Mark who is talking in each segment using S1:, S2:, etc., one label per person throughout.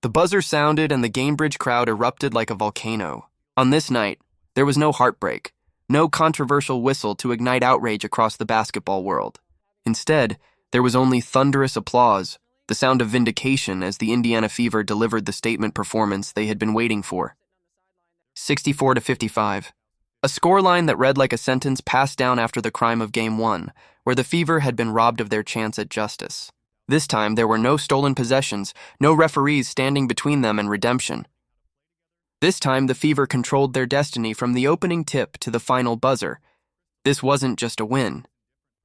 S1: The buzzer sounded and the Gainbridge crowd erupted like a volcano. On this night, there was no heartbreak, no controversial whistle to ignite outrage across the basketball world. Instead, there was only thunderous applause, the sound of vindication as the Indiana Fever delivered the statement performance they had been waiting for. 64-55. A scoreline that read like a sentence passed down after the crime of Game 1, where the Fever had been robbed of their chance at justice. This time, there were no stolen possessions, no referees standing between them and redemption. This time, the Fever controlled their destiny from the opening tip to the final buzzer. This wasn't just a win.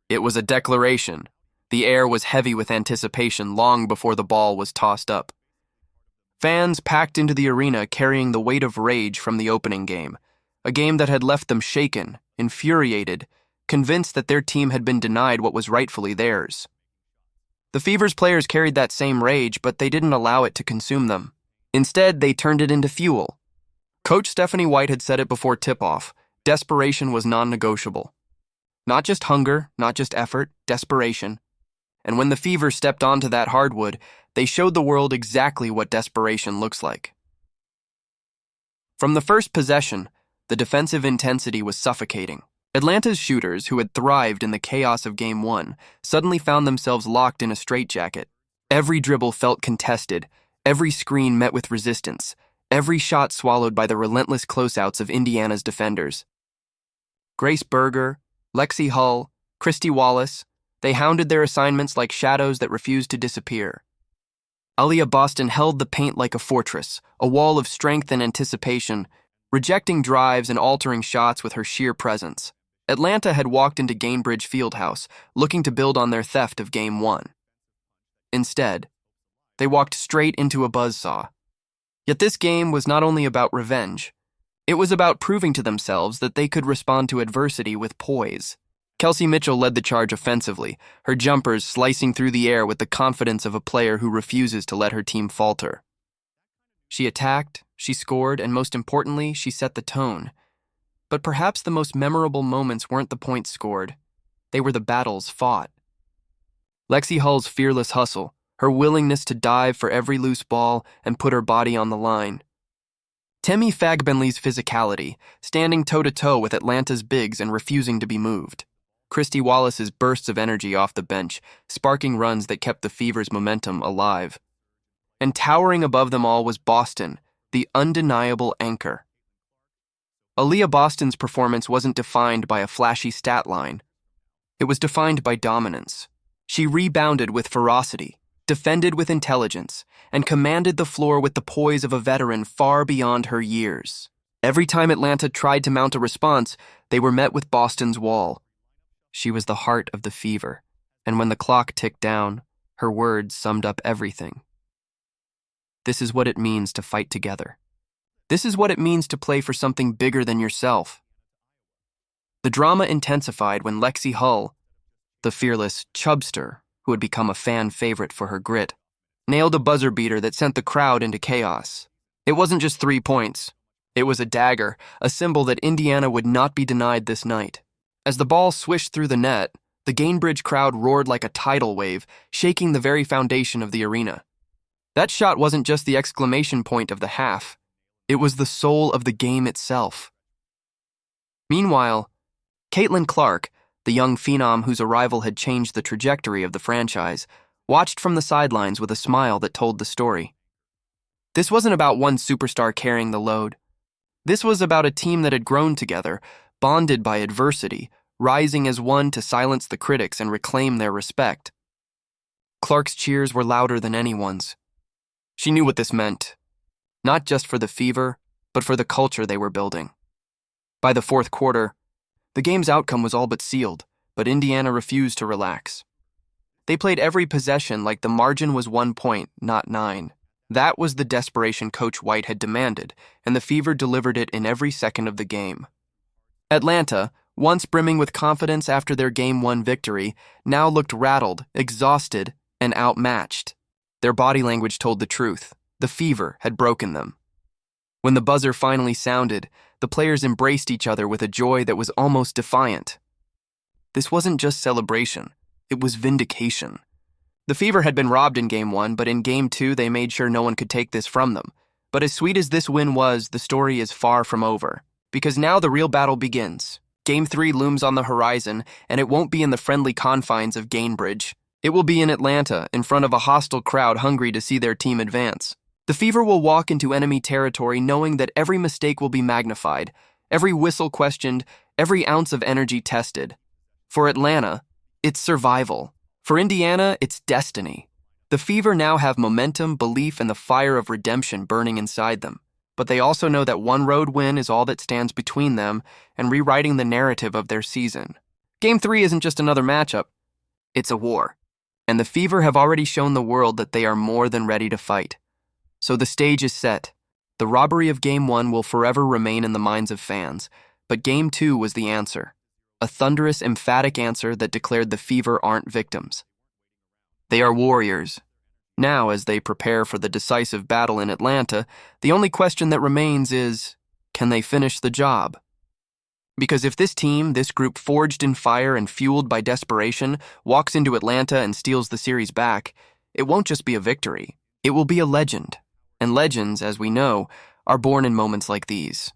S1: It was a declaration. The air was heavy with anticipation long before the ball was tossed up. Fans packed into the arena carrying the weight of rage from the opening game, a game that had left them shaken, infuriated, convinced that their team had been denied what was rightfully theirs. The Fever's players carried that same rage, but they didn't allow it to consume them. Instead, they turned it into fuel. Coach Stephanie White had said it before tip-off. Desperation was non-negotiable. Not just hunger, not just effort, desperation. And when the Fever stepped onto that hardwood, they showed the world exactly what desperation looks like. From the first possession, the defensive intensity was suffocating. Atlanta's shooters, who had thrived in the chaos of Game 1, suddenly found themselves locked in a straitjacket. Every dribble felt contested, every screen met with resistance, every shot swallowed by the relentless closeouts of Indiana's defenders. Grace Berger, Lexi Hull, Christy Wallace, they hounded their assignments like shadows that refused to disappear. Aliyah Boston held the paint like a fortress, a wall of strength and anticipation, rejecting drives and altering shots with her sheer presence. Atlanta had walked into Gainbridge Fieldhouse, looking to build on their theft of Game 1. Instead, they walked straight into a buzzsaw. Yet this game was not only about revenge. It was about proving to themselves that they could respond to adversity with poise. Kelsey Mitchell led the charge offensively, her jumpers slicing through the air with the confidence of a player who refuses to let her team falter. She attacked, she scored, and most importantly, she set the tone. But perhaps the most memorable moments weren't the points scored. They were the battles fought. Lexi Hull's fearless hustle, her willingness to dive for every loose ball and put her body on the line. Temi Fagbenley's physicality, standing toe-to-toe with Atlanta's bigs and refusing to be moved. Christy Wallace's bursts of energy off the bench, sparking runs that kept the Fever's momentum alive. And towering above them all was Boston, the undeniable anchor. Aliyah Boston's performance wasn't defined by a flashy stat line. It was defined by dominance. She rebounded with ferocity, defended with intelligence, and commanded the floor with the poise of a veteran far beyond her years. Every time Atlanta tried to mount a response, they were met with Boston's wall. She was the heart of the Fever, and when the clock ticked down, her words summed up everything. This is what it means to fight together. This is what it means to play for something bigger than yourself. The drama intensified when Lexi Hull, the fearless chubster who had become a fan favorite for her grit, nailed a buzzer beater that sent the crowd into chaos. It wasn't just 3 points. It was a dagger, a symbol that Indiana would not be denied this night. As the ball swished through the net, the Gainbridge crowd roared like a tidal wave, shaking the very foundation of the arena. That shot wasn't just the exclamation point of the half. It was the soul of the game itself. Meanwhile, Caitlin Clark, the young phenom whose arrival had changed the trajectory of the franchise, watched from the sidelines with a smile that told the story. This wasn't about one superstar carrying the load. This was about a team that had grown together, bonded by adversity, rising as one to silence the critics and reclaim their respect. Clark's cheers were louder than anyone's. She knew what this meant. Not just for the Fever, but for the culture they were building. By the fourth quarter, the game's outcome was all but sealed, but Indiana refused to relax. They played every possession like the margin was 1 point, not 9. That was the desperation Coach White had demanded, and the Fever delivered it in every second of the game. Atlanta, once brimming with confidence after their Game 1 victory, now looked rattled, exhausted, and outmatched. Their body language told the truth. The Fever had broken them. When the buzzer finally sounded, the players embraced each other with a joy that was almost defiant. This wasn't just celebration, it was vindication. The Fever had been robbed in Game 1, but in Game 2 they made sure no one could take this from them. But as sweet as this win was, the story is far from over. Because now the real battle begins. Game 3 looms on the horizon, and it won't be in the friendly confines of Gainbridge. It will be in Atlanta, in front of a hostile crowd hungry to see their team advance. The Fever will walk into enemy territory knowing that every mistake will be magnified, every whistle questioned, every ounce of energy tested. For Atlanta, it's survival. For Indiana, it's destiny. The Fever now have momentum, belief, and the fire of redemption burning inside them. But they also know that one road win is all that stands between them and rewriting the narrative of their season. Game 3 isn't just another matchup. It's a war. And the Fever have already shown the world that they are more than ready to fight. So the stage is set. The robbery of Game 1 will forever remain in the minds of fans, but Game 2 was the answer. A thunderous, emphatic answer that declared the Fever aren't victims. They are warriors. Now, as they prepare for the decisive battle in Atlanta, the only question that remains is, can they finish the job? Because if this team, this group forged in fire and fueled by desperation, walks into Atlanta and steals the series back, it won't just be a victory. It will be a legend. And legends, as we know, are born in moments like these.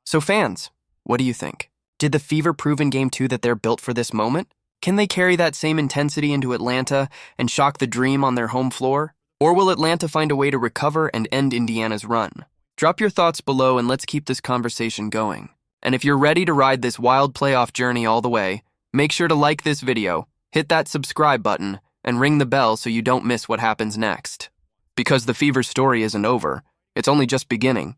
S1: So fans, what do you think? Did the Fever prove in Game 2 that they're built for this moment? Can they carry that same intensity into Atlanta and shock the dream on their home floor? Or will Atlanta find a way to recover and end Indiana's run? Drop your thoughts below and let's keep this conversation going. And if you're ready to ride this wild playoff journey all the way, make sure to like this video, hit that subscribe button, and ring the bell so you don't miss what happens next. Because the Fever's story isn't over, it's only just beginning.